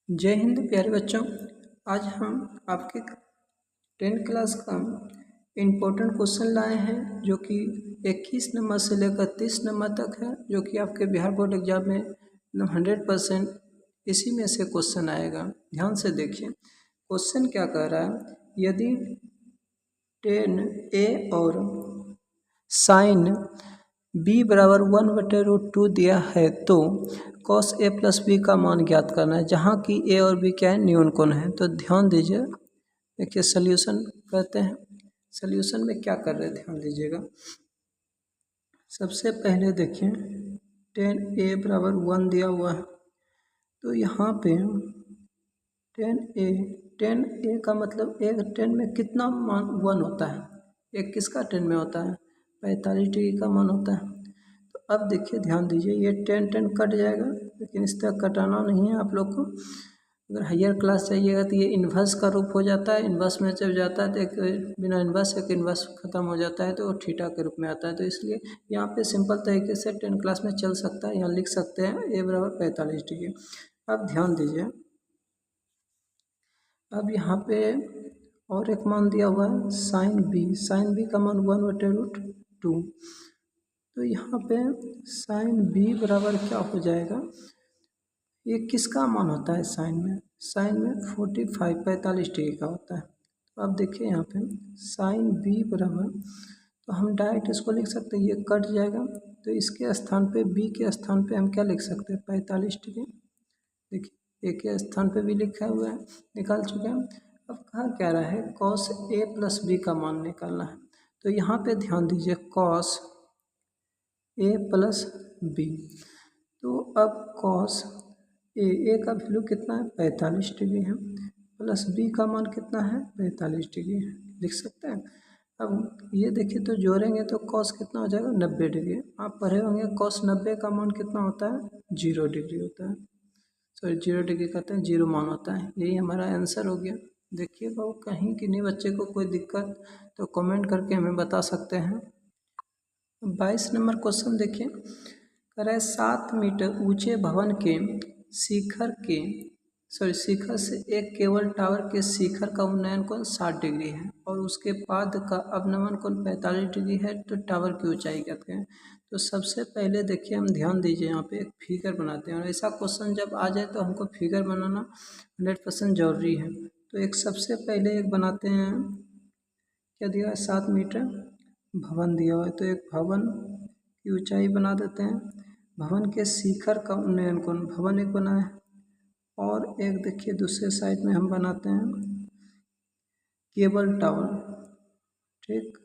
जय हिंद प्यारे बच्चों। आज हम आपके 10th क्लास का इम्पोर्टेंट क्वेश्चन लाए हैं जो कि 21 नंबर से लेकर 30 नंबर तक है, जो कि आपके बिहार बोर्ड एग्जाम में 100% इसी में से क्वेश्चन आएगा। ध्यान से देखिए क्वेश्चन क्या कह रहा है। यदि 10a और साइन b बराबर 1/√2 दिया है तो cos a प्लस बी का मान ज्ञात करना है, जहाँ की a और b क्या है, न्यून कोण है। तो ध्यान दीजिए, देखिए सॉल्यूशन करते हैं। सॉल्यूशन में क्या कर रहे हैं ध्यान दीजिएगा। सबसे पहले देखिए 10a बराबर 1 दिया हुआ है, तो यहाँ पे 10a का मतलब एक 10 में कितना मान 1 होता है, एक किसका 10 में होता है, 45 डिग्री का मान होता है। तो अब देखिए ध्यान दीजिए, ये 10 कट जाएगा, लेकिन इस तरह कटाना नहीं है आप लोग को। अगर हायर क्लास चाहिएगा तो ये इन्वर्स का रूप हो जाता है, इन्वर्स में जब जाता है तो एक बिना इन्वर्स एक इन्वर्स खत्म हो जाता है, तो वो थीटा के रूप में आता है। तो इसलिए यहाँ पे सिंपल तरीके से 10 क्लास में चल सकता है, यहाँ लिख सकते हैं a बराबर 45 डिग्री। अब ध्यान दीजिए, अब यहाँ पे और एक मान दिया हुआ है साइन बी का मान 1/√2। तो यहाँ पे साइन बी बराबर क्या हो जाएगा, ये किसका मान होता है साइन में 45 डिग्री का होता है। तो अब देखिए यहाँ पे साइन बी बराबर, तो हम डायरेक्ट इसको लिख सकते हैं, ये कट जाएगा तो इसके स्थान पे बी के स्थान पे हम क्या लिख सकते हैं, 45 डिग्री। देखिए ए के स्थान पे भी लिखा हुआ है, निकाल चुके हैं। अब कहा क्या रहा है, कॉस ए प्लस बी का मान निकालना है। तो यहाँ पे ध्यान दीजिए, कॉस ए प्लस बी, तो अब कॉस ए का वैल्यू कितना है, 45 डिग्री है, प्लस बी का मान कितना है, 45 डिग्री है, लिख सकते हैं। अब ये देखिए तो जोड़ेंगे तो कॉस कितना हो जाएगा, 90 डिग्री। आप पढ़े होंगे कॉस 90 का मान कितना होता है, 0 डिग्री होता है, सॉरी 0 डिग्री कहते हैं, 0 मान होता है। यही हमारा आंसर हो गया। देखिए बाबू कहीं कि नहीं बच्चे को कोई दिक्कत तो कमेंट करके हमें बता सकते हैं। 22 नंबर क्वेश्चन देखिए, कह रहा है 7 मीटर ऊंचे भवन के शिखर से एक केबल टावर के शिखर का उन्नयन कोण 60 डिग्री है और उसके पाद का अवनमन कोण 45 डिग्री है, तो टावर की ऊंचाई क्या करें। तो सबसे पहले देखिए हम ध्यान दीजिए, यहाँ पे एक फिगर बनाते हैं, और ऐसा क्वेश्चन जब आ जाए तो हमको फिगर बनाना 100% जरूरी है। तो एक सबसे पहले एक बनाते हैं, क्या दिया है, 7 मीटर भवन दिया हुआ है, तो एक भवन की ऊंचाई बना देते हैं। भवन के शिखर का उन्नयन कोण, भवन एक बना है, और एक देखिए दूसरे साइड में हम बनाते हैं केबल टावर। ठीक,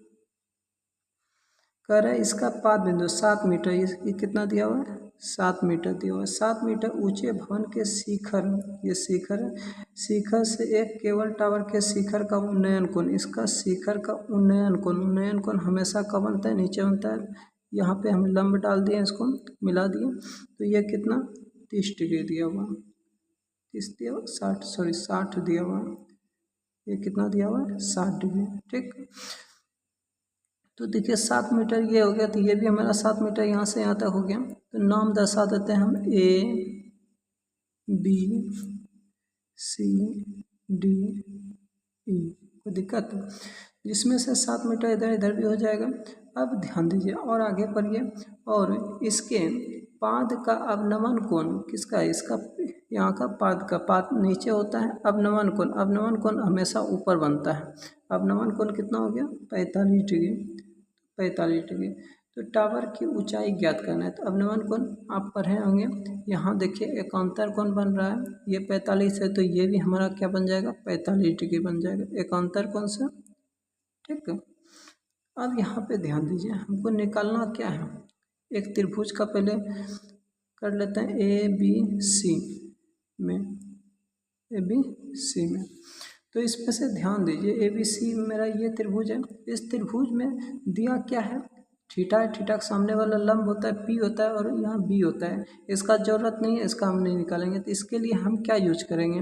कह रहे इसका पाद बिंदु 7 मीटर, ये कितना दिया हुआ है, 7 मीटर दिया हुआ है। 7 मीटर ऊंचे भवन के शिखर, ये शिखर है, शिखर से एक केबल टावर के शिखर का उन्नयन कोण, इसका शिखर का उन्नयन कोण हमेशा कब बनता है, नीचे बनता है। यहाँ पे हम लंब डाल दिए, इसको मिला दिए, तो ये कितना 30 डिग्री दिया हुआ, 30 दिया हुआ, 60 दिया हुआ, ये कितना दिया हुआ है, 60 डिग्री। ठीक, तो देखिए 7 मीटर ये हो गया, तो ये भी हमारा 7 मीटर यहाँ से यहाँ तक हो गया। तो नाम दर्शा देते हैं हम A B C D E, कोई दिक्कत, जिसमें से 7 मीटर इधर इधर भी हो जाएगा। अब ध्यान दीजिए और आगे पढ़िए, और इसके पाद का अवनमन कोण किसका है, इसका यहाँ का पाद नीचे होता है, अवनमन कोण हमेशा ऊपर बनता है। अवनमन कोण कितना हो गया, 45 डिग्री। तो टावर की ऊंचाई ज्ञात करना है, तो अवनमन कोण आप पढ़े होंगे। यहाँ देखिए एकांतर कोण बन रहा है, ये 45 है, तो ये भी हमारा क्या बन जाएगा, 45 डिग्री बन जाएगा एकांतर कोण से। ठीक है, अब यहाँ पे ध्यान दीजिए, हमको निकालना क्या है, एक त्रिभुज का पहले कर लेते हैं ए बी सी में। तो इसमें से ध्यान दीजिए ए बी सी मेरा ये त्रिभुज है, इस त्रिभुज में दिया क्या है, थीटा है, थीटा के सामने वाला लंब होता है पी होता है, और यहाँ बी होता है। इसका जरूरत नहीं है, इसका हम नहीं निकालेंगे। तो इसके लिए हम क्या यूज करेंगे,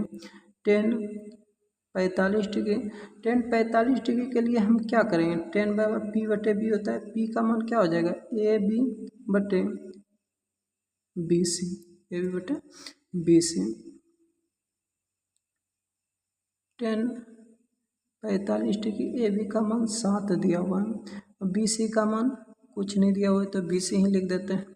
45 डिग्री। 45 डिग्री के लिए हम क्या करेंगे, 10 बराबर पी बटे बी होता है, पी का मान क्या हो जाएगा, ए बी बटे बी सी, ए बी बटे B C. 10 45 degree, A B का मान 7 दिया हुआ है और बी सी का मान कुछ नहीं दिया हुआ है तो बी सी ही लिख देते हैं।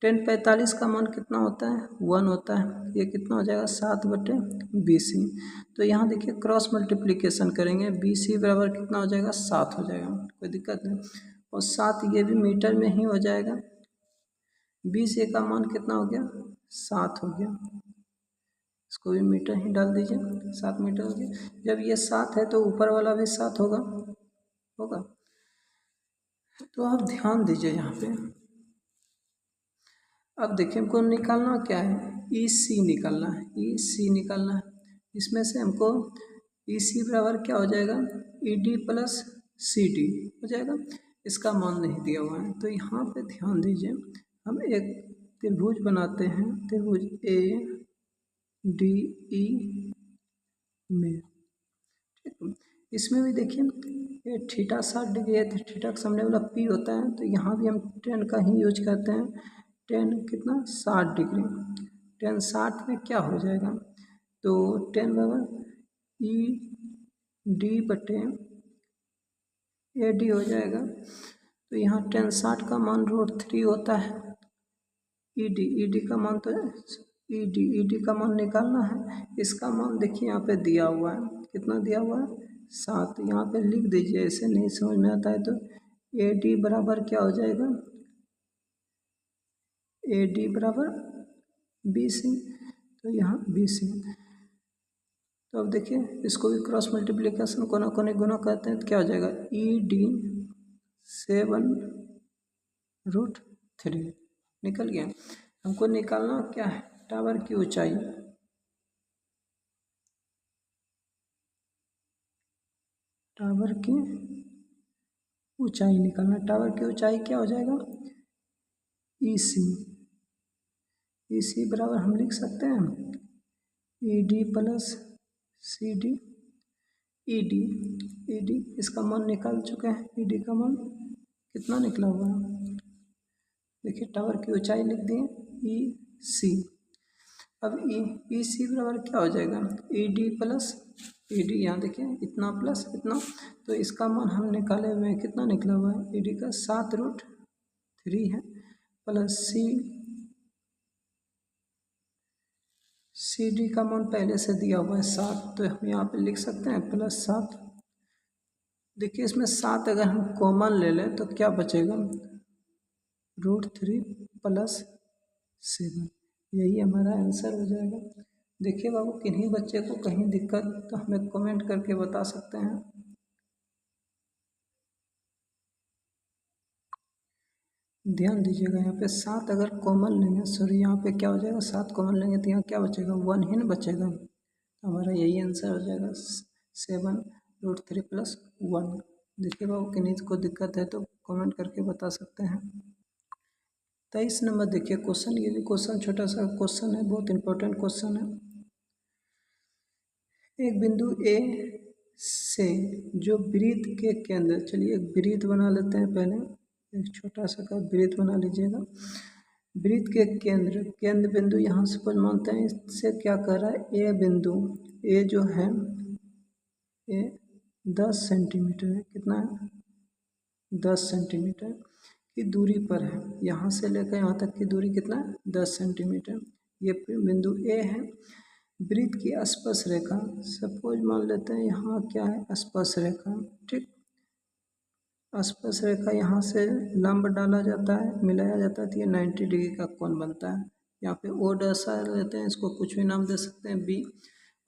10 45 का मान कितना होता है 1 होता है, ये कितना हो जाएगा 7/BC। तो यहाँ देखिए क्रॉस मल्टीप्लिकेशन करेंगे, BC बराबर कितना हो जाएगा 7 हो जाएगा, कोई दिक्कत नहीं। और 7 ये भी मीटर में ही हो जाएगा, BC का मान कितना हो गया 7 हो गया, इसको भी मीटर ही डाल दीजिए, 7 मीटर हो गया। जब ये 7 है तो ऊपर वाला भी 7 होगा होगा। तो आप ध्यान दीजिए यहाँ पे, अब देखिए हमको निकालना क्या है, ई सी निकालना है, ई सी निकालना है। इसमें से हमको ई सी बराबर क्या हो जाएगा, E D plus C D हो जाएगा। इसका मान नहीं दिया हुआ है तो यहाँ पे ध्यान दीजिए, हम एक त्रिभुज बनाते हैं, त्रिभुज ए डी ई में, ठीक है। इसमें भी देखिए ये थीटा 60 डिग्री है तो थीटा का सामने वाला पी होता है, तो यहाँ भी हम 10 का ही यूज करते हैं। 10 कितना 60 डिग्री, 10 60 में क्या हो जाएगा, तो 10 बराबर ई डी बटे ए डी हो जाएगा। तो यहाँ 10 60 का मान √3 होता है, ई डी का मान तो ई डी का मान निकालना है। इसका मान देखिए यहाँ पे दिया हुआ है, कितना दिया हुआ है 7, यहाँ पे लिख दीजिए, ऐसे नहीं समझ में आता है तो ए डी बराबर क्या हो जाएगा, ए डी बराबर BC, तो यहाँ BC। तो अब देखिए इसको भी क्रॉस मल्टीप्लिकेशन कोना कोने गुना करते हैं तो क्या हो जाएगा, ई डी 7√3 निकल गया। हमको निकालना क्या है, टावर की ऊंचाई, टावर की ऊंचाई निकालना। टावर की ऊंचाई क्या हो जाएगा, ई सी बराबर हम लिख सकते हैं E D plus C D, E D इसका मान निकाल चुके हैं, ई डी का मान कितना निकला हुआ है, देखिए टावर की ऊंचाई लिख दिए ई सी। अब ई सी बराबर क्या हो जाएगा, E D plus E D, यहाँ देखिए इतना प्लस इतना, तो इसका मान हम निकाले हुए हैं, कितना निकला हुआ है, ई डी का 7√3 है, प्लस सी डी का मान पहले से दिया हुआ है 7, तो हम यहाँ पे लिख सकते हैं +7। देखिए इसमें 7 अगर हम कॉमन ले लें तो क्या बचेगा, √3 + 7, यही हमारा आंसर हो जाएगा। देखिए बाबू किन्हीं बच्चे को कहीं दिक्कत तो हमें कमेंट करके बता सकते हैं। ध्यान दीजिएगा यहाँ पे 7 अगर कॉमन लेंगे, सॉरी यहाँ पे क्या हो जाएगा, 7 कॉमन लेंगे तो यहाँ क्या बचेगा 1 ही ना बचेगा, तो हमारा यही आंसर हो जाएगा 7√3 + 1। देखिए बाबू किन्हीं को दिक्कत है तो कमेंट करके बता सकते हैं। 23 नंबर देखिए क्वेश्चन, ये भी क्वेश्चन छोटा सा क्वेश्चन है, बहुत इंपॉर्टेंट क्वेश्चन है। एक बिंदु ए से जो वृत्त के केंद्र, चलिए एक वृत्त बना लेते हैं, पहले एक छोटा सा का वृत्त बना लीजिएगा। वृत्त के केंद्र बिंदु यहाँ से कुछ मानते हैं, इससे क्या कर रहा है, ए बिंदु, ए जो है ए 10 सेंटीमीटर है, कितना है 10 सेंटीमीटर की दूरी पर है, यहाँ से लेकर यहाँ तक की दूरी कितना है 10 सेंटीमीटर। ये बिंदु ए है। वृत्त की स्पर्श रेखा, सपोज मान लेते हैं यहाँ क्या है स्पर्श रेखा, ठीक, स्पर्श रेखा यहाँ से लंब डाला जाता है, मिलाया जाता है तो ये 90 डिग्री का कोण बनता है। यहाँ पे ओ दर्शा लेते हैं, इसको कुछ भी नाम दे सकते हैं बी,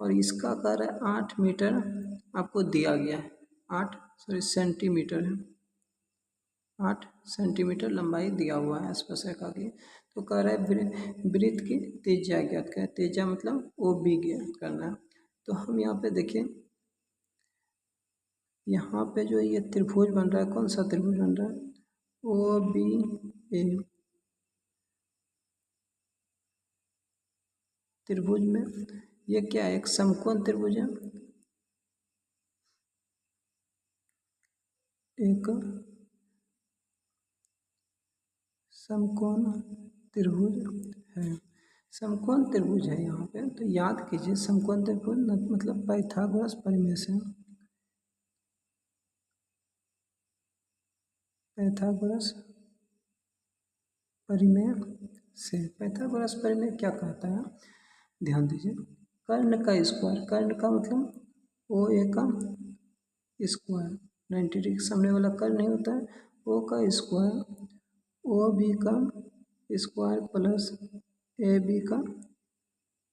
और इसका कार्य 8 मीटर आपको दिया गया है, 8 सेंटीमीटर है, 8 सेंटीमीटर लंबाई दिया हुआ है स्पर्श रेखा की। तो कह रहा है वृत्त की त्रिज्या ज्ञात करें, त्रिज्या मतलब ओ बी ज्ञात करना है। तो हम यहाँ पे देखिए, यहाँ पे जो ये त्रिभुज बन रहा है, कौन सा त्रिभुज बन रहा है, ओ बी ए त्रिभुज में ये क्या है, एक समकोण त्रिभुज है, एक समकोण त्रिभुज है। समकोण त्रिभुज है यहाँ पे, तो याद कीजिए समकोण त्रिभुज मतलब पाइथागोरस प्रमेय से, पाइथागोरस परिमेय से। पाइथागोरस परिमेय क्या कहता है, ध्यान दीजिए। कर्ण का स्क्वायर, कर्ण का मतलब ओ ए का स्क्वायर, 90 डिग्री सामने वाला कर्ण नहीं होता है, ओ का स्क्वायर, ओ बी का स्क्वायर प्लस ए बी का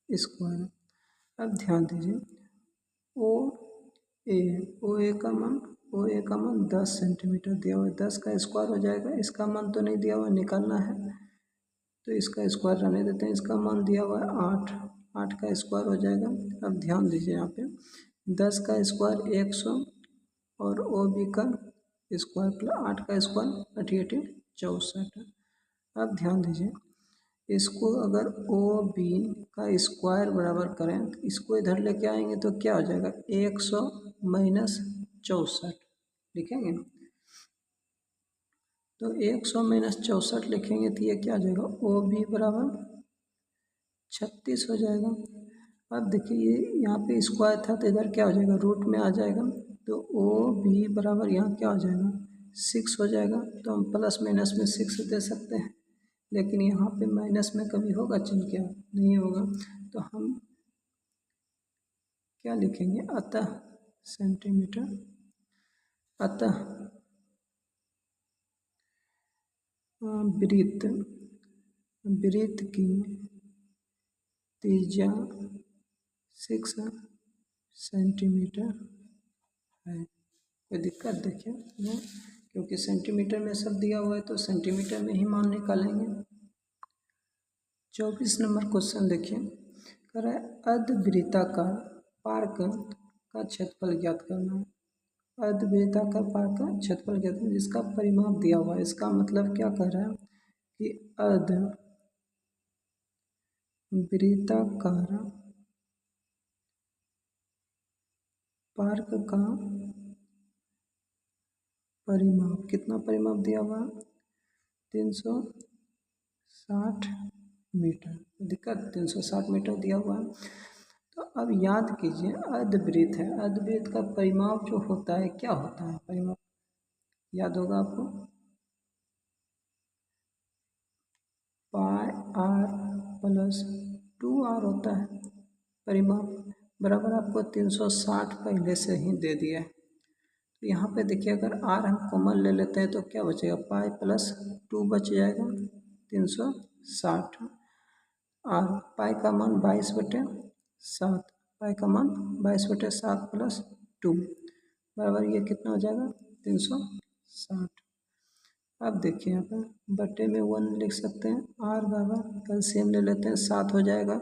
स्क्वायर। अब ध्यान दीजिए, ओ ए, ओ ए का मान 10 सेंटीमीटर दिया हुआ है, 10 का स्क्वायर हो जाएगा, इसका मान तो नहीं दिया हुआ, निकालना है तो इसका स्क्वायर रहने देते हैं, इसका मान दिया हुआ है 8, 8 का स्क्वायर हो जाएगा। अब ध्यान दीजिए यहाँ पे 10 का स्क्वायर 100 और ओ बी का स्क्वायर प्लस 8 का स्क्वायर 88 64। अब ध्यान दीजिए, इसको अगर ओ बी का स्क्वायर बराबर करें, इसको इधर लेके आएंगे तो क्या हो जाएगा, 100 माइनस 64 लिखेंगे, तो 100 माइनस 64 लिखेंगे तो ये क्या हो जाएगा, ओ बी बराबर 36 हो जाएगा। अब देखिए ये यहाँ पे स्क्वायर था तो इधर क्या हो जाएगा, रूट में आ जाएगा, तो ओ बी बराबर यहाँ क्या हो जाएगा, 6 हो जाएगा। तो हम प्लस माइनस में 6 दे सकते हैं, लेकिन यहाँ पे माइनस में कभी होगा चिन्ह, क्या नहीं होगा, तो हम क्या लिखेंगे, अतः सेंटीमीटर, अतः वृत्त, वृत्त की त्रिज्या 6 सेंटीमीटर है। कोई दिक्कत देखिए नहीं, क्योंकि सेंटीमीटर में सब दिया हुआ है तो सेंटीमीटर में ही मान निकालेंगे। 24 नंबर क्वेश्चन देखिए, कह रहा है अर्धवृत्ताकार पार्क का क्षेत्रफल ज्ञात करना है। अर्धवृत्ताकार पार्क का क्षेत्रफल ज्ञात करना, जिसका परिमाप दिया हुआ है, इसका मतलब क्या कह रहा है कि अर्धवृत्ताकार पार्क का परिमाप, कितना परिमाप दिया हुआ है, 360 मीटर, दिक्कत 360 मीटर दिया हुआ है। तो अब याद कीजिए अर्धवृत्त है, अर्धवृत्त का परिमाप जो होता है क्या होता है, परिमाप याद होगा आपको, पाई आर प्लस 2r होता है परिमाप, बराबर आपको 360 पहले से ही दे दिया है। तो यहाँ पे देखिए अगर आर हम कॉमन ले लेते हैं तो क्या बचेगा, पाई प्लस 2 बच जाएगा, 360। आर पाई का मान 22/7, पाई का मान 22/7 प्लस 2 बराबर ये कितना हो जाएगा, 360। अब देखिए यहाँ पर बटे में 1 लिख सकते हैं, आर बराबर कैल्शियम ले लेते हैं, 7 हो जाएगा,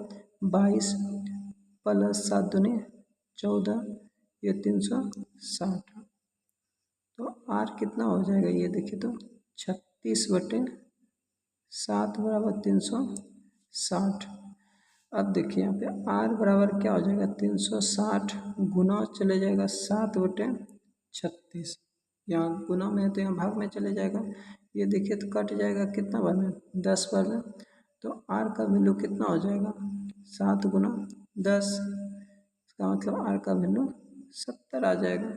22 प्लस 7 दूनी 14, ये 360। तो आर कितना हो जाएगा, ये देखिए तो 36/7 बराबर 360। अब देखिए यहाँ पे आर बराबर क्या हो जाएगा, 360 गुना चले जाएगा 7/36, यहाँ गुना में है तो यहाँ भाग में चले जाएगा, ये देखिए तो कट जाएगा कितना बार में, 10 बार में, तो आर का वैल्यू कितना हो जाएगा, 7 गुना 10, इसका मतलब आर का वैल्यू 70 आ जाएगा।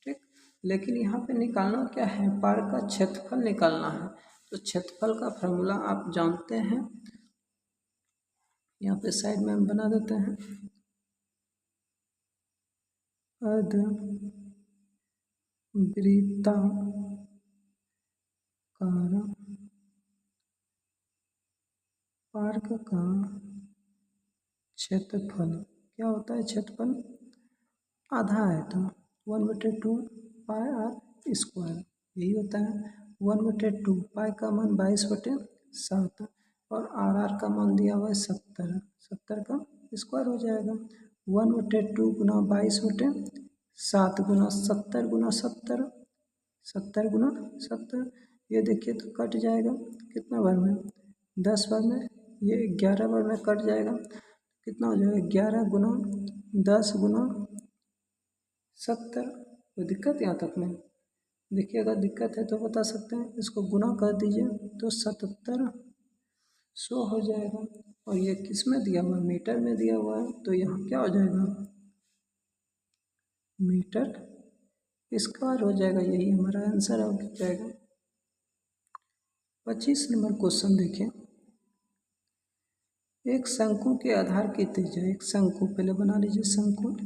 ठीक, लेकिन यहाँ पे निकालना क्या है, पार्क का क्षेत्रफल निकालना है, तो क्षेत्रफल का फॉर्मूला आप जानते हैं, यहाँ पे साइड में हम बना देते हैं, अर्धवृत्ताकार पार्क का क्षेत्रफल क्या होता है, क्षेत्रफल आधा है तो 1/2 पाई आर स्क्वायर, यही होता है 1/2, पाई का मान 22/7 और आर का मान दिया हुआ है 70, 70 का स्क्वायर हो जाएगा, 1/2 गुना 22/7 गुना 70 गुना 70, 70 गुना 70, ये देखिए तो कट जाएगा कितना बार में, 10 बार में, ये 11 बार में कट जाएगा, कितना हो जाएगा, 11 गुना 10 गुना 70। कोई दिक्कत यहाँ तक में, देखिए अगर दिक्कत है तो बता सकते हैं, इसको गुना कर दीजिए तो 7700 हो जाएगा। और ये किस में दिया हुआ है, मीटर में दिया हुआ है, तो यहाँ क्या हो जाएगा, मीटर स्क्वायर हो जाएगा। यही हमारा आंसर हो जाएगा। 25 नंबर क्वेश्चन देखिए, एक शंकु के आधार की त्रिज्या, एक शंकु पहले बना लीजिए, शंकु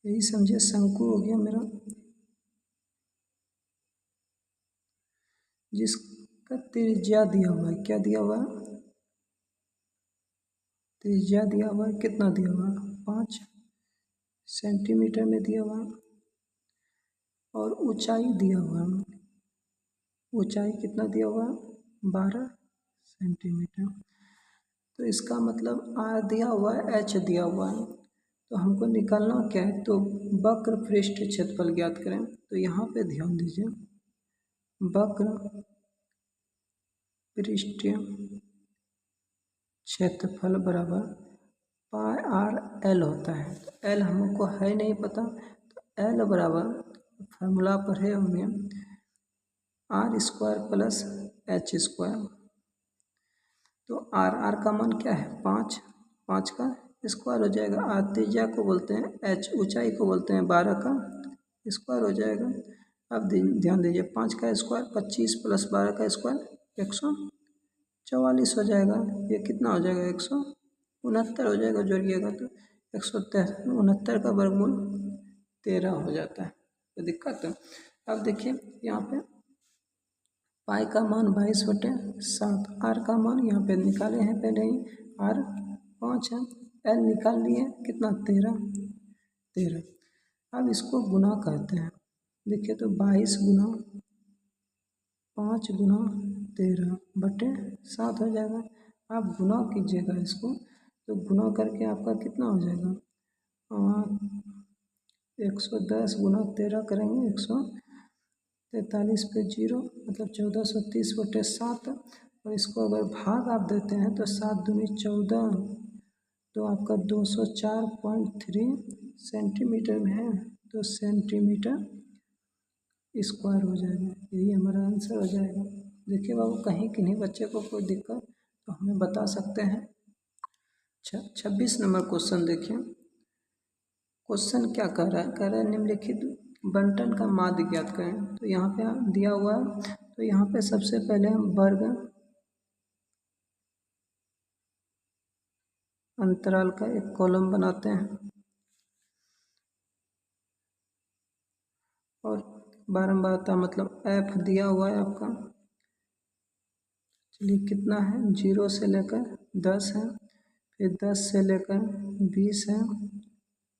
यही समझिए शंकु हो गया मेरा, जिसका त्रिज्या दिया हुआ है, क्या दिया हुआ है, त्रिज्या दिया हुआ है, कितना दिया हुआ है, 5 सेंटीमीटर में दिया हुआ है, और ऊंचाई दिया हुआ है, ऊंचाई कितना दिया हुआ है, 12 सेंटीमीटर। तो इसका मतलब आर दिया हुआ है, एच दिया हुआ है, तो हमको निकालना क्या है, तो वक्र पृष्ठ क्षेत्रफल ज्ञात करें। तो यहाँ पे ध्यान दीजिए, वक्र पृष्ठ क्षेत्रफल बराबर पाई आर एल होता है। तो एल हमको है नहीं पता, तो एल बराबर फार्मूला पढ़े होंगे R square plus H square. तो आर का मान क्या है, 5, 5 का स्क्वायर हो जाएगा। आर त्रिज्या को बोलते हैं, एच ऊंचाई को बोलते हैं, 12 का स्क्वायर हो जाएगा। अब ध्यान दीजिए, 5 का स्क्वायर 25 प्लस 12 का स्क्वायर 144 हो जाएगा। ये कितना हो जाएगा, 169 हो जाएगा, जोड़िएगा तो 169 का वर्गमूल 13 हो जाता है। तो दिक्कत है। अब देखिए यहाँ पे पाई का मान 22/7, आर का मान यहाँ पे निकाले हैं पहले ही, आर 5 है, एल निकाल लिए कितना, 13। अब इसको गुना करते हैं, देखिए तो 22 गुना 5 गुना 13/7 हो जाएगा। आप गुना कीजिएगा इसको, तो गुना करके आपका कितना हो जाएगा, 110 गुना 13 करेंगे, 143 पे 0 मतलब 1430/7। और इसको अगर भाग आप देते हैं तो 7 दूनी 14, तो आपका 204.3 सेंटीमीटर में है, तो सेंटीमीटर स्क्वायर हो जाएगा। यही हमारा आंसर हो जाएगा। देखिए बाबू, कहीं किन्हीं बच्चे को कोई दिक्कत तो हमें बता सकते हैं। 26 नंबर क्वेश्चन देखिए, क्वेश्चन क्या कह रहा है, कह रहा है निम्नलिखित बंटन का माध्य ज्ञात करें। तो यहाँ पे दिया हुआ है, तो यहाँ पे सबसे पहले हम वर्ग अंतराल का एक कॉलम बनाते हैं, और बारंबारता मतलब एफ दिया हुआ है आपका, चलिए कितना है, 0 से लेकर 10 है, फिर 10 से लेकर 20 है,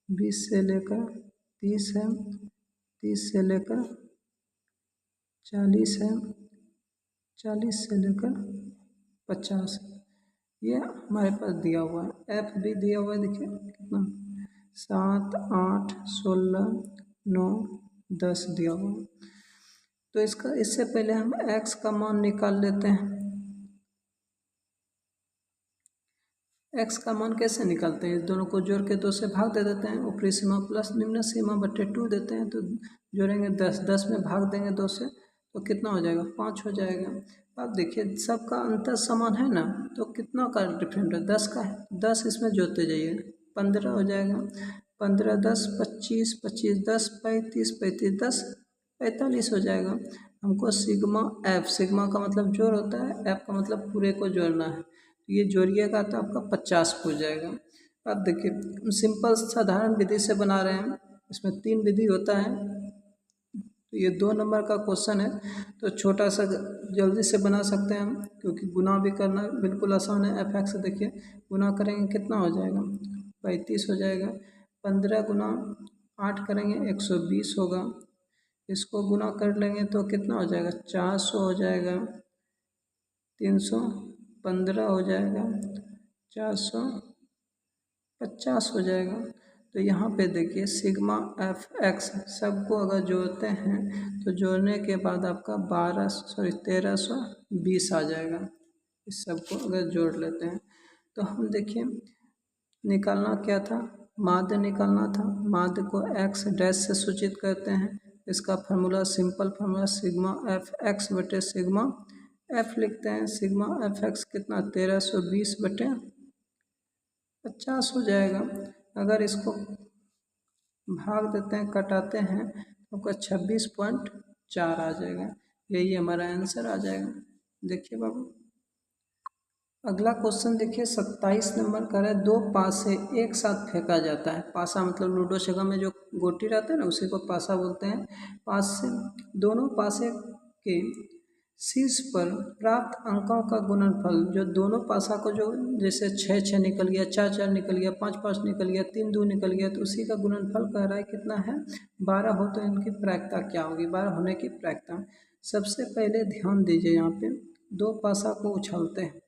20 से लेकर 30 है, 30 से लेकर 40 है, 40 से लेकर 50। ये हमारे पास दिया हुआ है। एफ भी दिया हुआ है, देखिए कितना, 7, 8, 16, 9, 10 दिया हुआ है। तो इससे पहले हम एक्स का मान निकाल लेते हैं। एक्स का मान कैसे निकालते हैं, इस दोनों को जोड़ के 2 से भाग दे देते हैं, ऊपरी सीमा प्लस निम्न सीमा बटे 2 देते हैं, तो जोड़ेंगे 10, 10 में भाग देंगे 2 से, तो कितना हो जाएगा, 5 हो जाएगा। अब देखिए सबका अंतर समान है ना, तो कितना का डिफरेंट है, 10 का है, 10 इसमें जोड़ते जाइए, 15 हो जाएगा, 15, 10, 25, 25, 10, 35, 35, 10, 45 हो जाएगा। हमको सिग्मा एफ, सिग्मा का मतलब जोड़ होता है, एफ का मतलब पूरे को जोड़ना है, तो ये जोड़िएगा तो आपका 50 हो जाएगा। अब देखिए हम सिंपल साधारण विधि से बना रहे हैं, इसमें 3 विधि होता है, तो ये 2 नंबर का क्वेश्चन है, तो छोटा सा जल्दी से बना सकते हैं हम, क्योंकि गुना भी करना बिल्कुल आसान है। एफ एक्स देखिए गुना करेंगे कितना हो जाएगा, 35 हो जाएगा, 15 गुना 8 करेंगे 120 होगा, इसको गुना कर लेंगे तो कितना हो जाएगा, 400 हो जाएगा, 315 हो जाएगा, 450 हो जाएगा। तो यहाँ पे देखिए सिग्मा एफ एक्स सबको अगर जोड़ते हैं तो जोड़ने के बाद आपका 1320 आ जाएगा। इस सबको अगर जोड़ लेते हैं तो हम देखिए निकालना क्या था, माध्य निकालना था। माध्य को एक्स डैश से सूचित करते हैं, इसका formula simple formula sigma F x बटे सिग्मा एफ लिखते हैं। सिग्मा एफ एक्स कितना 1320 बटे 50 हो जाएगा। अगर इसको भाग देते हैं कटाते हैं तो आपका 26.4 आ जाएगा। यही हमारा आंसर आ जाएगा। देखिए बाबू अगला क्वेश्चन देखिए 27 नंबर का है। दो पासे एक साथ फेंका जाता है। पासा मतलब लूडो छक्का में जो गोटी रहता है ना उसी को पासा बोलते हैं। पासे दोनों पासे के शीर्ष पर प्राप्त अंकों का गुणनफल जो दोनों पासा को जो जैसे 6 निकल गया 4 निकल गया 5 निकल गया 3 निकल गया तो उसी का गुणनफल कह रहा है कितना है 12 हो तो इनकी प्रायिकता क्या होगी 12 होने की प्रायिकता। सबसे पहले ध्यान दीजिए यहाँ पे दो पासा को उछालते हैं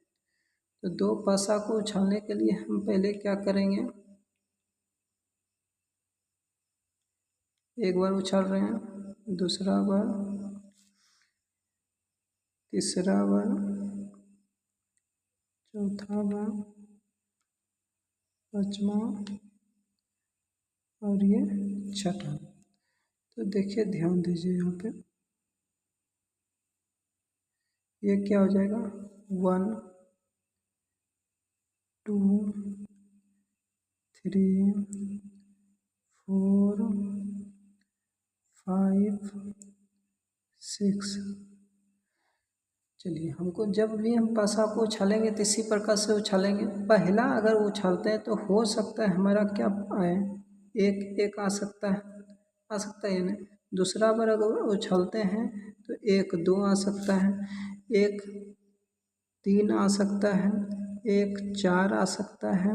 तो दो पासा को उछालने के लिए हम पहले क्या करेंगे एक बार उछाल रहे हैं दूसरा बार तीसरा बार चौथा बार पांचवा और ये छठा। तो देखिए ध्यान दीजिए यहाँ पे ये क्या हो जाएगा 1 2 3 4 5 6। चलिए हमको जब भी हम पासा को उछालेंगे तो इसी प्रकार से उछालेंगे। पहला अगर उछालते हैं तो हो सकता है हमारा क्या आए एक आ सकता है यानी दूसरा बार अगर उछालते हैं तो 1 2 आ सकता है 1 3 आ सकता है 1 4 आ सकता है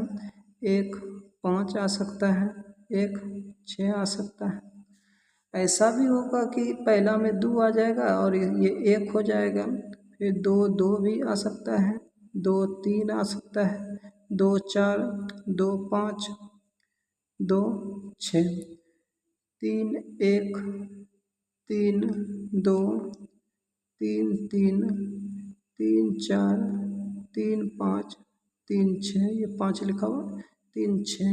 1 5 आ सकता है 1 6 आ सकता है। ऐसा भी होगा कि पहला में 2 आ जाएगा और ये 1 हो जाएगा फिर 2 भी आ सकता है 2 3 आ सकता है 2 4 2 5 2 6 3 1 3 2 3 3 3 4 3 5 3 6 ये 5 लिखा हुआ 3 6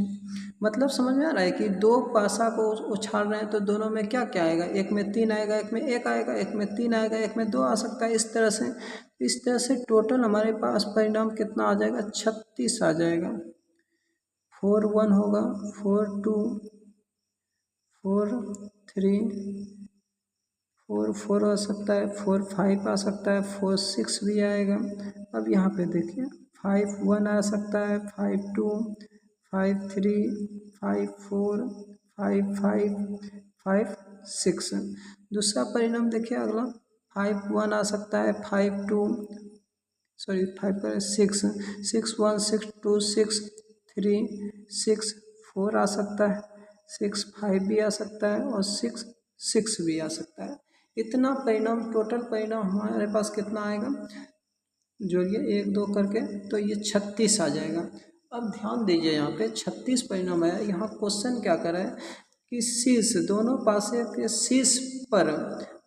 मतलब समझ में आ रहा है कि दो पासा को उछाल रहे हैं तो दोनों में क्या क्या आएगा एक में 3 आएगा एक में 1 आएगा एक में 3 आएगा एक में 2 आ सकता है। इस तरह से टोटल हमारे पास परिणाम कितना आ जाएगा 36 आ जाएगा। 4 1 होगा 4 2 4 3 4 4 आ सकता है 4 5 आ सकता है 4 6 भी आएगा। अब यहाँ पे देखिए 5 1 आ सकता है 5 2 5 3 5 4 5 5 5 6। दूसरा परिणाम देखिए अगला 5 1 आ सकता है 5 2 6 6 1 6 2 6 3 6 4 आ सकता है 6 5 भी आ सकता है और 6 6 भी आ सकता है। इतना परिणाम टोटल परिणाम हमारे पास कितना आएगा जोड़िए 1 2 करके तो ये 36 आ जाएगा। अब ध्यान दीजिए यहाँ पे 36 परिणाम आया। यहाँ क्वेश्चन क्या कर रहा है कि शीर्ष दोनों पासे के शीर्ष पर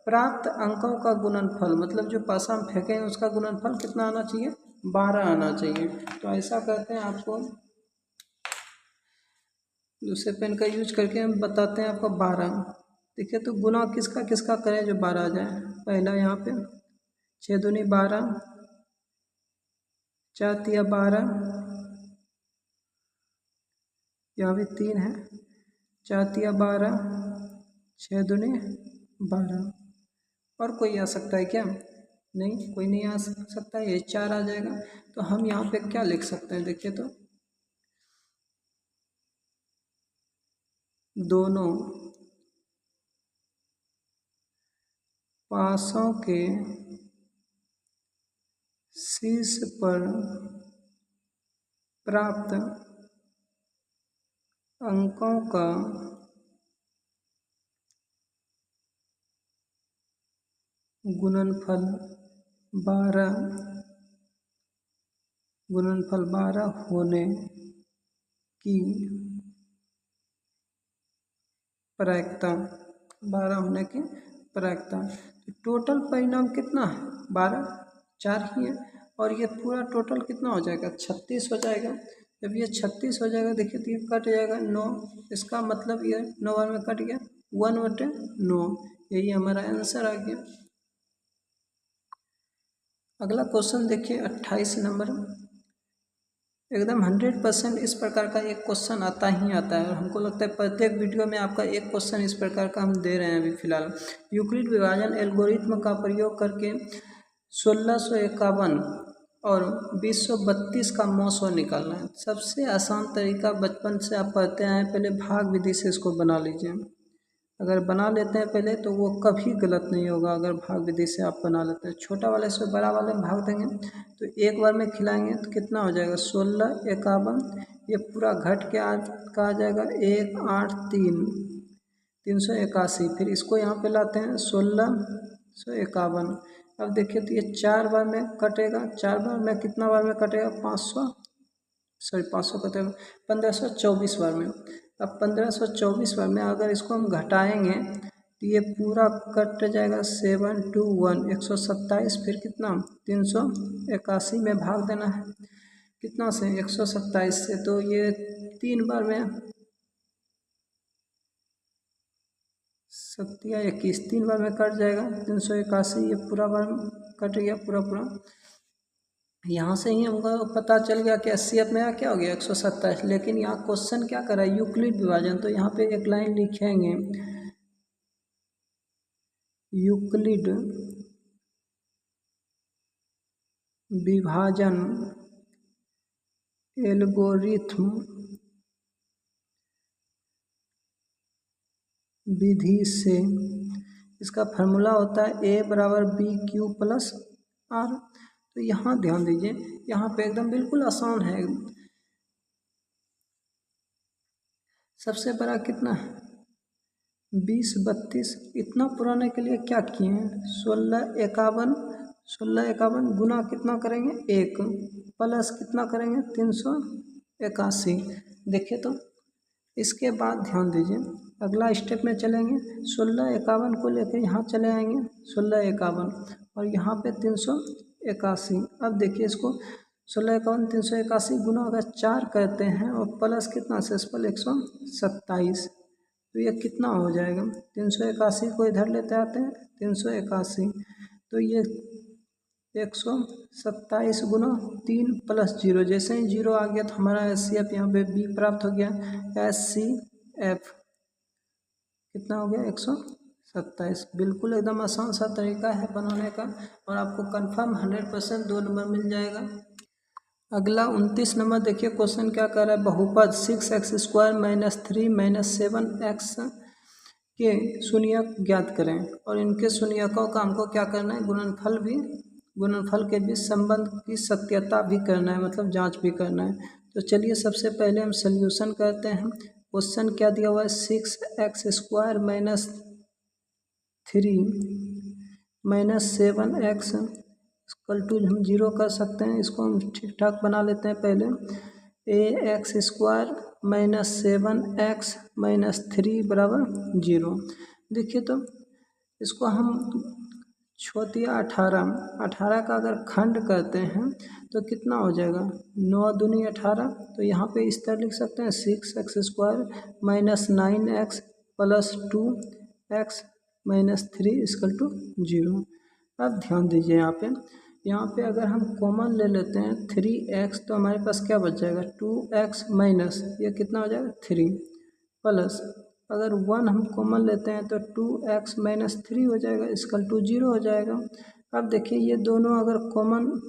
प्राप्त अंकों का गुणनफल मतलब जो पासा हम फेंके हैं उसका गुणनफल कितना आना चाहिए 12 आना चाहिए। तो ऐसा करते हैं आपको दूसरे पेन का यूज करके हम बताते हैं आपको 12। देखिए तो गुना किसका किसका करें जो 12 आ जाए। पहला यहाँ पे 6 दूनी 12 4 तिया 12 यहाँ भी 3 है 4 तिया 12 6 दूनी 12 और कोई आ सकता है क्या नहीं कोई नहीं आ सकता ये 4 आ जाएगा। तो हम यहाँ पे क्या लिख सकते हैं देखिए तो दोनों पासों के शीर्ष पर प्राप्त अंकों का गुणनफल 12 होने की प्रायिकता 12 होने की प्रायिकता। तो टोटल परिणाम कितना है 12 4 ही है और ये पूरा टोटल कितना हो जाएगा 36 हो जाएगा। जब ये 36 हो जाएगा देखिए तो ये कट जाएगा 9 इसका मतलब ये 9 बार में कट गया 1/9। यही हमारा आंसर आ गया। अगला क्वेश्चन देखिए 28 नंबर। एकदम 100% इस प्रकार का एक क्वेश्चन आता ही आता है और हमको लगता है प्रत्येक वीडियो में आपका एक क्वेश्चन इस प्रकार का हम दे रहे हैं अभी फिलहाल। यूक्लिड विभाजन एल्गोरिथ्म का प्रयोग करके 1651 और 2032 का मौसो निकालना है। सबसे आसान तरीका बचपन से आप पढ़ते आए, पहले भाग विधि से इसको बना लीजिए। अगर बना लेते हैं पहले तो वो कभी गलत नहीं होगा। अगर भाग विधि से आप बना लेते हैं, छोटा वाले से बड़ा वाले में भाग देंगे तो एक बार में खिलाएंगे तो कितना हो जाएगा 1651। ये पूरा घट के आ जाएगा 183 381। फिर इसको यहाँ पे लाते हैं 1651। अब देखिए तो ये 4 बार में कटेगा, 4 बार में कितना बार में कटेगा 500 कटेगा 1524 बार में। अब 1524 बार में अगर इसको हम घटाएंगे तो ये पूरा कट जाएगा 721 127। फिर कितना 381 में भाग देना है, कितना से 127 से, तो ये 3 बार में 7 या 21 3 बार में कट जाएगा 381। ये पूरा बार कट गया पूरा। यहाँ से ही हमको पता चल गया कि 80 में क्या हो गया 127। लेकिन यहाँ क्वेश्चन क्या कर रहा है यूक्लिड विभाजन, तो यहाँ पे एक लाइन लिखेंगे यूक्लिड विभाजन एल्गोरिथ्म विधि से, इसका फार्मूला होता है A = BQ+R। तो यहाँ ध्यान दीजिए, यहाँ पे एकदम बिल्कुल आसान है। सबसे बड़ा कितना है 2032। इतना पुराने के लिए क्या किए हैं 1651 गुना कितना करेंगे 1 प्लस कितना करेंगे 381। देखिए तो इसके बाद ध्यान दीजिए अगला स्टेप में चलेंगे 1651 को लेकर यहाँ चले आएंगे 1651 और यहाँ पे 381। अब देखिए इसको 1651 381 गुना अगर 4 करते हैं और प्लस कितना शेषफल 127, तो ये कितना हो जाएगा 381 को इधर लेते आते हैं 381, तो ये 127 गुना 3 + 0। जैसे ही 0 आ गया तो हमारा SCF यहाँ पे B प्राप्त हो गया। SCF कितना हो गया 127। बिल्कुल एकदम आसान सा तरीका है बनाने का और आपको कंफर्म 100% 2 नंबर मिल जाएगा। अगला 29 नंबर देखिए क्वेश्चन क्या कर रहा है। बहुपद 6x² - 3 - 7x के शून्यक ज्ञात करें और इनके शून्यकों का हमको क्या करना है गुणनफल के बीच संबंध की सत्यता भी करना है, मतलब जांच भी करना है। तो चलिए सबसे पहले हम सॉल्यूशन करते हैं। क्वेश्चन क्या दिया हुआ है 6x² - 3 - 7x = हम 0 कर सकते हैं। इसको हम ठीक ठाक बना लेते हैं पहले। ax² - 7x - 3 = 0। देखिए तो इसको हम छोटिया 18 का अगर खंड करते हैं तो कितना हो जाएगा 9 दूनी 18। तो यहाँ पे इस तरह लिख सकते हैं 6x² - 9x + 2x - 3 = 0। अब ध्यान दीजिए यहाँ पे अगर हम कॉमन ले लेते हैं 3x तो हमारे पास क्या बच जाएगा 2x माइनस ये कितना हो जाएगा 3 प्लस अगर 1 हम कॉमन लेते हैं तो 2x - 3 हो जाएगा = 0 हो जाएगा। अब देखिए ये दोनों अगर कॉमन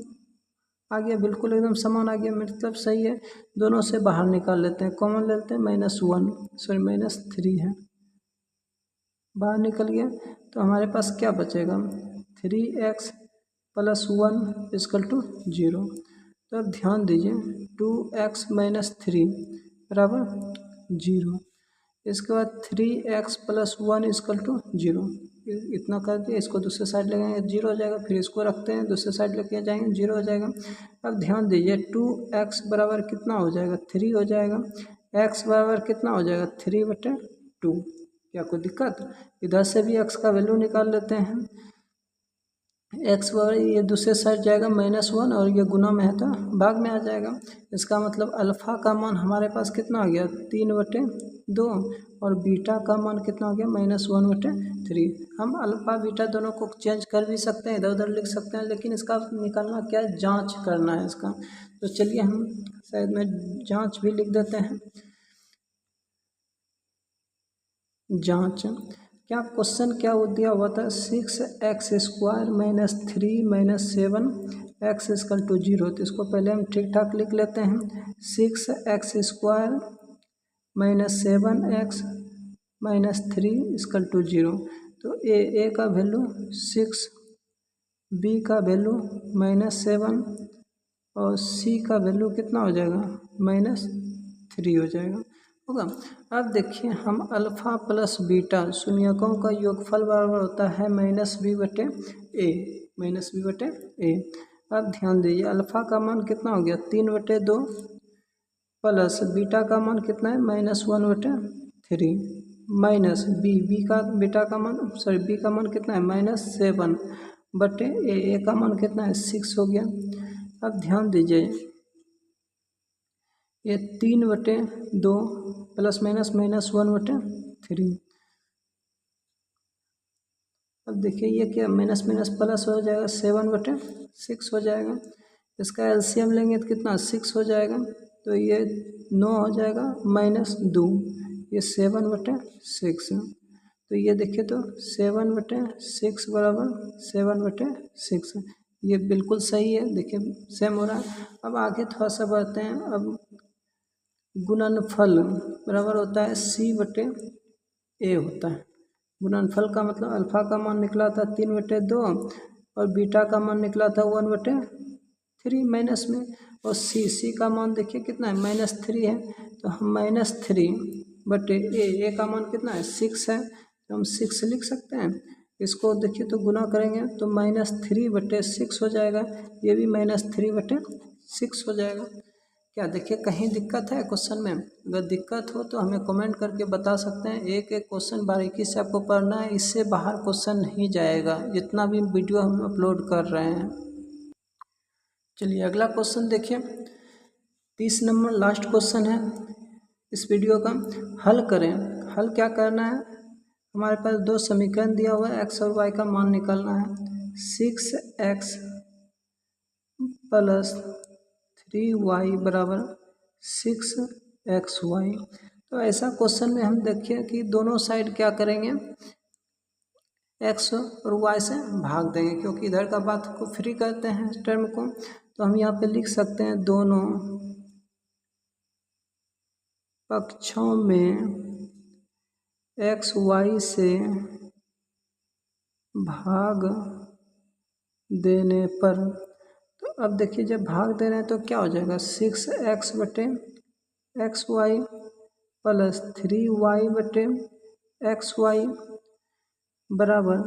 आ गया बिल्कुल एकदम समान आ गया, मतलब सही है। दोनों से बाहर निकाल लेते हैं, कॉमन लेते हैं -3 है, बाहर निकल गया। तो हमारे पास क्या बचेगा 3x + 1 = 0। तो अब ध्यान दीजिए 2x - 3 = 0। इसके बाद 3x + 1 = 0। इतना करके इसको दूसरे साइड लगाएंगे 0 हो जाएगा। फिर इसको रखते हैं दूसरे साइड लेके जाएंगे 0 हो जाएगा। अब ध्यान दीजिए 2x बराबर कितना हो जाएगा 3 हो जाएगा। x बराबर कितना हो जाएगा 3/2। क्या कोई दिक्कत, इधर से भी x का वैल्यू निकाल लेते हैं। एक्स बराबर ये दूसरे साइड जाएगा -1 और ये गुना में है तो भाग में आ जाएगा। इसका मतलब अल्फ़ा का मान हमारे पास कितना आ गया 3/2 और बीटा का मान कितना हो गया -1/3। हम अल्फ़ा बीटा दोनों को चेंज कर भी सकते हैं, इधर उधर लिख सकते हैं, लेकिन इसका निकालना क्या है, जांच करना है इसका। तो चलिए हम शायद में जांच भी लिख देते हैं। जांच क्या क्वेश्चन क्या दिया हुआ था 6x² - 3 - 7 x = 0। तो इसको पहले हम ठीक ठाक लिख लेते हैं 6x² - 7x - 3 = 0। तो ए का वैल्यू 6, बी का वैल्यू -7 और सी का वैल्यू कितना हो जाएगा -3 हो जाएगा होगा। अब देखिए हम अल्फ़ा प्लस बीटा शून्यकों का योगफल बराबर होता है -b/a -b/a। अब ध्यान दीजिए अल्फ़ा का मान कितना हो गया 3/2 प्लस बीटा का मान कितना है -1/3 माइनस बी का बीटा का मान बी का मान कितना है -7/a का मान कितना है 6 हो गया। अब ध्यान दीजिए ये 3/2 प्लस माइनस -1/3। अब देखिए ये क्या माइनस माइनस प्लस हो जाएगा 7/6 हो जाएगा। इसका एलसीएम लेंगे तो कितना 6 हो जाएगा, तो ये 9 हो जाएगा -2 ये 7/6। तो ये देखिए तो 7/6 बराबर 7/6 ये बिल्कुल सही है। देखिए सेम हो रहा है। अब आगे थोड़ा सा बढ़ते हैं। अब गुणनफल बराबर होता है c/a होता है। गुणनफल का मतलब अल्फ़ा का मान निकला था 3/2 और बीटा का मान निकला था 1/3 माइनस में, और सी का मान देखिए कितना है -3 है। तो हम -3/a का मान कितना है 6 है, तो हम 6 लिख सकते हैं। इसको देखिए तो गुना करेंगे तो -3/6 हो जाएगा, ये भी -3/6 हो जाएगा। क्या देखिए कहीं दिक्कत है क्वेश्चन में? अगर दिक्कत हो तो हमें कमेंट करके बता सकते हैं। एक एक क्वेश्चन बारीकी से आपको पढ़ना है, इससे बाहर क्वेश्चन नहीं जाएगा जितना भी वीडियो हम अपलोड कर रहे हैं। चलिए अगला क्वेश्चन देखिए 30 नंबर लास्ट क्वेश्चन है इस वीडियो का। हल करें। हल क्या करना है, हमारे पास दो समीकरण दिया हुआ है, एक्स और वाई का मान निकालना है। 6x + 3y = 6xy। तो ऐसा क्वेश्चन में हम देखिए कि दोनों साइड क्या करेंगे, x और y से भाग देंगे, क्योंकि इधर का बात को फ्री करते हैं इस टर्म को। तो हम यहाँ पे लिख सकते हैं दोनों पक्षों में x y से भाग देने पर, तो अब देखिए जब भाग दे रहे हैं तो क्या हो जाएगा 6x/xy + 3y/xy बराबर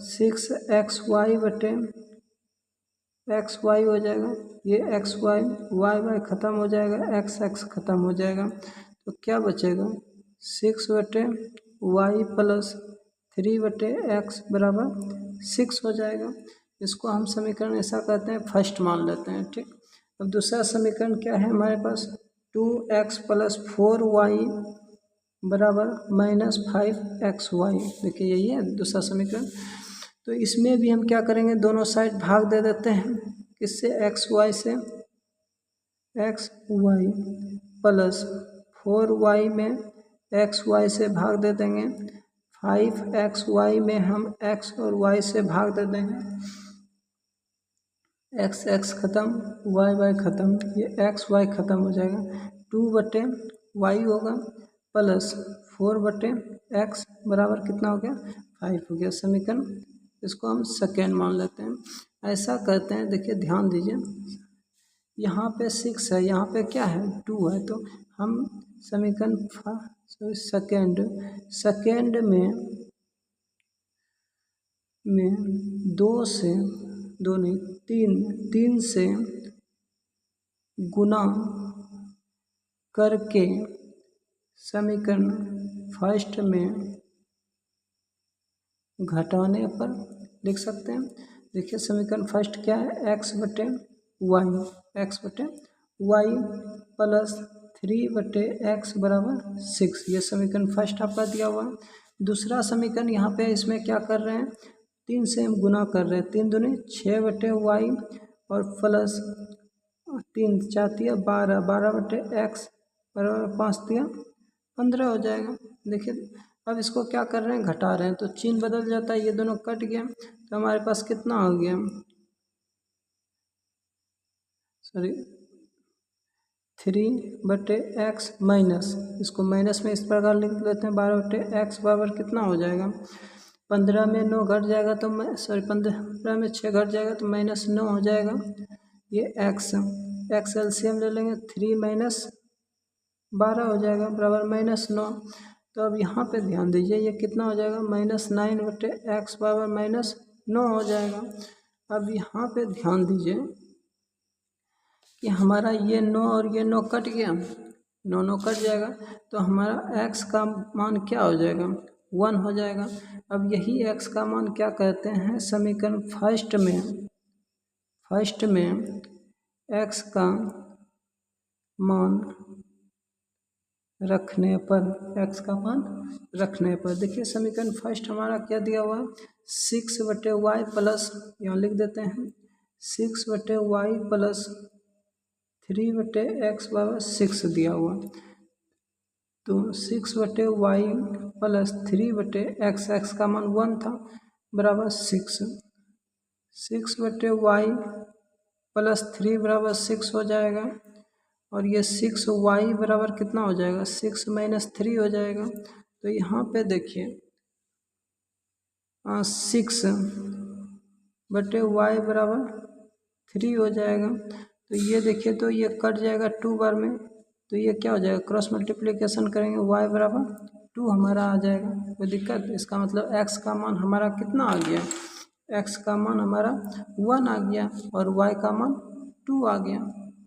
6xy/xy हो जाएगा। ये xy y ख़त्म हो जाएगा, x ख़त्म हो जाएगा, तो क्या बचेगा 6/y + 3/x बराबर 6 हो जाएगा। इसको हम समीकरण ऐसा कहते हैं फर्स्ट मान लेते हैं, ठीक। अब दूसरा समीकरण क्या है हमारे पास 2x + 4y बराबर -5xy। देखिए यही है दूसरा समीकरण। तो इसमें भी हम क्या करेंगे, दोनों साइड भाग दे देते हैं, किससे xy से, xy + 4y में xy से भाग दे देंगे, 5xy में हम x और y से भाग दे देंगे, x ख़त्म y ख़त्म, ये xy ख़त्म हो जाएगा। 2/y होगा प्लस 4/x बराबर कितना हो गया 5 हो गया समीकरण। इसको हम सेकेंड मान लेते हैं। ऐसा करते हैं, देखिए ध्यान दीजिए यहाँ पे 6 है, यहाँ पे क्या है 2 है, तो हम समीकरण सेकेंड में 3 से गुना करके समीकरण फर्स्ट में घटाने पर लिख सकते हैं। देखिए समीकरण फर्स्ट क्या है, एक्स बटे वाई प्लस 3/x बराबर 6, ये समीकरण फर्स्ट आपका दिया हुआ है। दूसरा समीकरण यहाँ पे इसमें क्या कर रहे हैं, 3 से हम गुना कर रहे हैं, 3 दूनी 6/y और प्लस 3 4 दिया 12/x बराबर 5 दिया 15 हो जाएगा। देखिए अब इसको क्या कर रहे हैं, घटा रहे हैं, तो चिन्ह बदल जाता है, ये दोनों कट गया तो हमारे पास कितना हो गया, सॉरी 3/x माइनस, इसको माइनस में इस प्रकार लिख लेते हैं, 12/x बराबर कितना हो जाएगा, 15 में 9 घट जाएगा तो 15 में 6 घट जाएगा तो -9 हो जाएगा। ये x एलसीएम ले लेंगे, 3 - 12 हो जाएगा बराबर -9। तो अब यहाँ पे ध्यान दीजिए ये कितना हो जाएगा, -9/x बराबर -9 हो जाएगा। अब यहाँ पे ध्यान दीजिए कि हमारा ये 9 और ये 9 कट गया, 9 कट जाएगा तो हमारा x का मान क्या हो जाएगा, 1 हो जाएगा। अब यही x का मान क्या कहते हैं, समीकरण फर्स्ट में x का मान रखने पर देखिए समीकरण फर्स्ट हमारा क्या दिया हुआ है, 6/y प्लस, यहाँ लिख देते हैं 6/y प्लस 3/x बराबर 6 दिया हुआ, तो 6/y प्लस 3/x, x का मान 1 था बराबर 6/y प्लस 3 बराबर 6 हो जाएगा, और ये 6y बराबर कितना हो जाएगा, 6 - 3 हो जाएगा। तो यहाँ पे देखिए 6/y बराबर 3 हो जाएगा, तो ये देखिए तो ये कट जाएगा 2 बार में, तो ये क्या हो जाएगा, क्रॉस मल्टीप्लिकेशन करेंगे y बराबर 2 हमारा आ जाएगा, कोई दिक्कत। इसका मतलब x का मान हमारा कितना आ गया, x का मान हमारा 1 आ गया और y का मान 2 आ गया।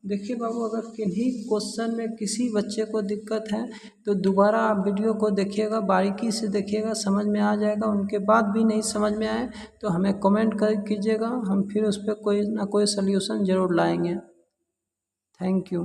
देखिए बाबू, अगर किन्हीं क्वेश्चन में किसी बच्चे को दिक्कत है तो दोबारा आप वीडियो को देखिएगा, बारीकी से देखिएगा, समझ में आ जाएगा। उनके बाद भी नहीं समझ में आए तो हमें कमेंट कीजिएगा, हम फिर उस पर कोई ना कोई सल्यूशन ज़रूर लाएंगे। Thank you.